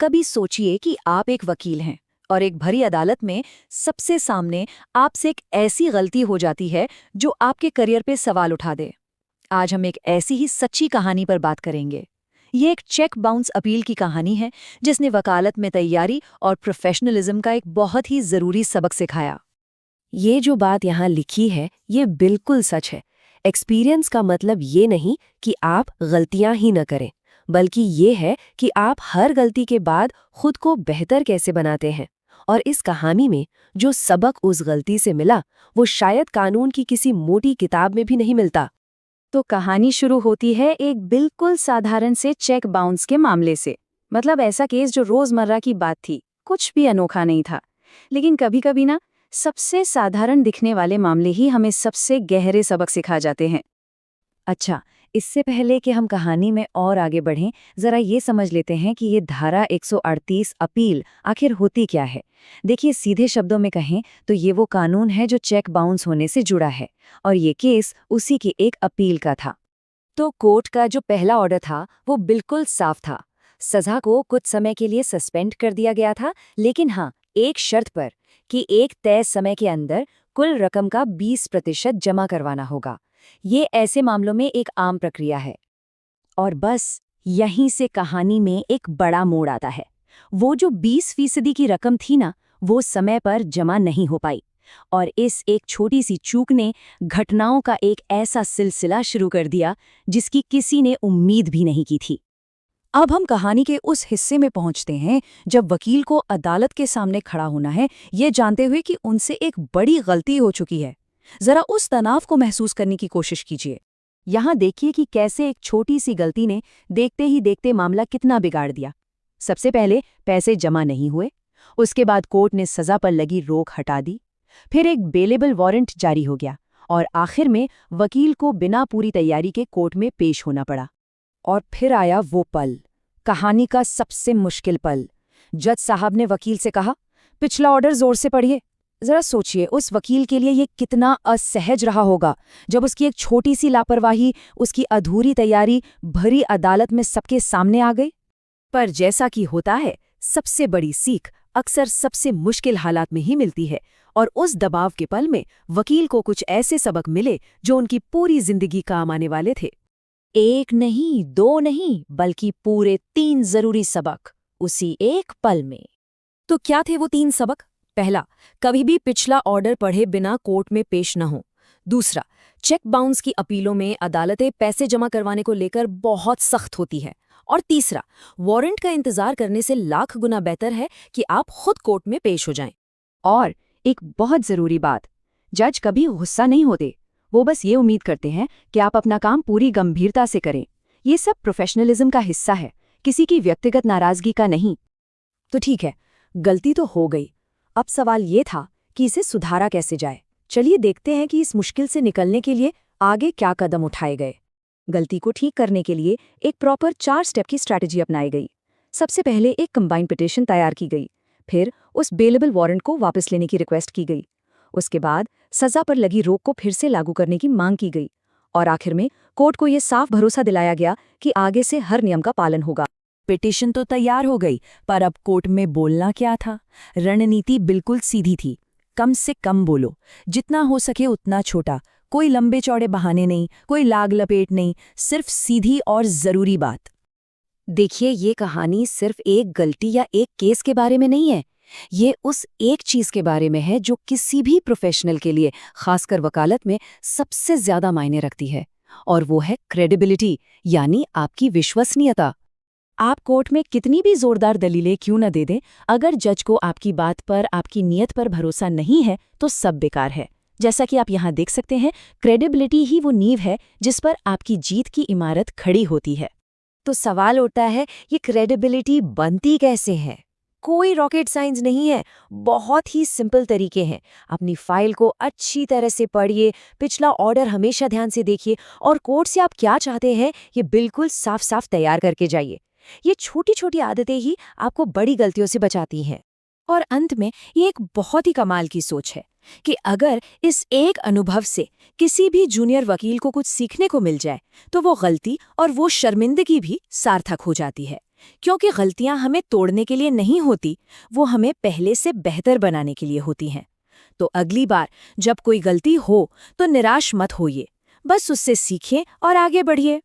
कभी सोचिए कि आप एक वकील हैं और एक भरी अदालत में सबसे सामने आपसे एक ऐसी गलती हो जाती है जो आपके करियर पे सवाल उठा दे। आज हम एक ऐसी ही सच्ची कहानी पर बात करेंगे। ये एक चेक बाउंस अपील की कहानी है जिसने वकालत में तैयारी और प्रोफेशनलिज्म का एक बहुत ही जरूरी सबक सिखाया। ये जो बात यहाँ लिखी है ये बिल्कुल सच है। एक्सपीरियंस का मतलब ये नहीं कि आप गलतियां ही न करें, बल्कि ये है कि आप हर गलती के बाद खुद को बेहतर कैसे बनाते हैं। और इस कहानी में जो सबक उस गलती से मिला वो शायद कानून की किसी मोटी किताब में भी नहीं मिलता। तो कहानी शुरू होती है एक बिल्कुल साधारण से चेक बाउंस के मामले से। मतलब ऐसा केस जो रोजमर्रा की बात थी, कुछ भी अनोखा नहीं था। लेकिन कभी कभी ना सबसे साधारण दिखने वाले मामले ही हमें सबसे गहरे सबक सिखा जाते हैं। अच्छा, इससे पहले कि हम कहानी में और आगे बढ़ें, जरा ये समझ लेते हैं कि ये धारा 138 अपील आखिर होती क्या है। देखिए, सीधे शब्दों में कहें तो ये वो कानून है जो चेक बाउंस होने से जुड़ा है, और ये केस उसी की एक अपील का था। तो कोर्ट का जो पहला ऑर्डर था वो बिल्कुल साफ था। सजा को कुछ समय के लिए सस्पेंड कर दिया गया था, लेकिन हाँ, एक शर्त पर कि एक तय समय के अंदर कुल रकम का 20% जमा करवाना होगा। ये ऐसे मामलों में एक आम प्रक्रिया है। और बस यहीं से कहानी में एक बड़ा मोड़ आता है। वो जो 20% की रकम थी ना, वो समय पर जमा नहीं हो पाई, और इस एक छोटी सी चूक ने घटनाओं का एक ऐसा सिलसिला शुरू कर दिया जिसकी किसी ने उम्मीद भी नहीं की थी। अब हम कहानी के उस हिस्से में पहुंचते हैं जब वकील को अदालत के सामने खड़ा होना है, ये जानते हुए कि उनसे एक बड़ी गलती हो चुकी है। जरा उस तनाव को महसूस करने की कोशिश कीजिए। यहाँ देखिए कि कैसे एक छोटी सी गलती ने देखते ही देखते मामला कितना बिगाड़ दिया। सबसे पहले पैसे जमा नहीं हुए, उसके बाद कोर्ट ने सजा पर लगी रोक हटा दी, फिर एक बेलेबल वारंट जारी हो गया, और आखिर में वकील को बिना पूरी तैयारी के कोर्ट में पेश होना पड़ा। और फिर आया वो पल, कहानी का सबसे मुश्किल पल। जज साहब ने वकील से कहा, पिछला ऑर्डर जोर से पढ़िए। जरा सोचिए, उस वकील के लिए ये कितना असहज रहा होगा जब उसकी एक छोटी सी लापरवाही, उसकी अधूरी तैयारी भरी अदालत में सबके सामने आ गई। पर जैसा कि होता है, सबसे बड़ी सीख अक्सर सबसे मुश्किल हालात में ही मिलती है, और उस दबाव के पल में वकील को कुछ ऐसे सबक मिले जो उनकी पूरी जिंदगी काम आने वाले थे। एक नहीं, दो नहीं, बल्कि पूरे 3 जरूरी सबक उसी एक पल में। तो क्या थे वो 3 सबक? पहला, कभी भी पिछला ऑर्डर पढ़े बिना कोर्ट में पेश न हो। दूसरा, चेक बाउंस की अपीलों में अदालतें पैसे जमा करवाने को लेकर बहुत सख्त होती है। और तीसरा, वारंट का इंतजार करने से लाख गुना बेहतर है कि आप खुद कोर्ट में पेश हो जाएं। और एक बहुत जरूरी बात, जज कभी गुस्सा नहीं होते। वो बस ये उम्मीद करते हैं कि आप अपना काम पूरी गंभीरता से करें। ये सब प्रोफेशनलिज्म का हिस्सा है, किसी की व्यक्तिगत नाराजगी का नहीं। तो ठीक है, गलती तो हो गई। अब सवाल ये था कि इसे सुधारा कैसे जाए। चलिए देखते हैं कि इस मुश्किल से निकलने के लिए आगे क्या कदम उठाए गए। गलती को ठीक करने के लिए एक प्रॉपर 4 स्टेप की स्ट्रैटेजी अपनाई गई। सबसे पहले एक कंबाइंड पिटीशन तैयार की गई, फिर उस बेलेबल वारंट को वापस लेने की रिक्वेस्ट की गई, उसके बाद सजा पर लगी रोक को फिर से लागू करने की मांग की गई, और आखिर में कोर्ट को यह साफ भरोसा दिलाया गया कि आगे से हर नियम का पालन होगा। पिटीशन तो तैयार हो गई, पर अब कोर्ट में बोलना क्या था? रणनीति बिल्कुल सीधी थी, कम से कम बोलो, जितना हो सके उतना छोटा, कोई लंबे चौड़े बहाने नहीं, कोई लाग लपेट नहीं, सिर्फ सीधी और जरूरी बात। देखिए, ये कहानी सिर्फ एक गलती या एक केस के बारे में नहीं है। ये उस एक चीज के बारे में है जो किसी भी प्रोफेशनल के लिए, खासकर वकालत में, सबसे ज्यादा मायने रखती है, और वो है क्रेडिबिलिटी, यानी आपकी विश्वसनीयता। आप कोर्ट में कितनी भी जोरदार दलीलें क्यों न दे दें, अगर जज को आपकी बात पर, आपकी नीयत पर भरोसा नहीं है तो सब बेकार है। जैसा कि आप यहाँ देख सकते हैं, क्रेडिबिलिटी ही वो नींव है जिस पर आपकी जीत की इमारत खड़ी होती है। तो सवाल उठता है, ये क्रेडिबिलिटी बनती कैसे है? कोई रॉकेट साइंस नहीं है, बहुत ही सिंपल तरीके हैं। अपनी फाइल को अच्छी तरह से पढ़िए, पिछला ऑर्डर हमेशा ध्यान से देखिए, और कोर्ट से आप क्या चाहते हैं ये बिल्कुल साफ साफ तैयार करके जाइए। ये छोटी छोटी आदतें ही आपको बड़ी गलतियों से बचाती हैं। और अंत में ये एक बहुत ही कमाल की सोच है कि अगर इस एक अनुभव से किसी भी जूनियर वकील को कुछ सीखने को मिल जाए तो वो गलती और वो शर्मिंदगी भी सार्थक हो जाती है। क्योंकि गलतियां हमें तोड़ने के लिए नहीं होती, वो हमें पहले से बेहतर बनाने के लिए होती हैं। तो अगली बार जब कोई गलती हो तो निराश मत होइए, बस उससे सीखें और आगे बढ़िए।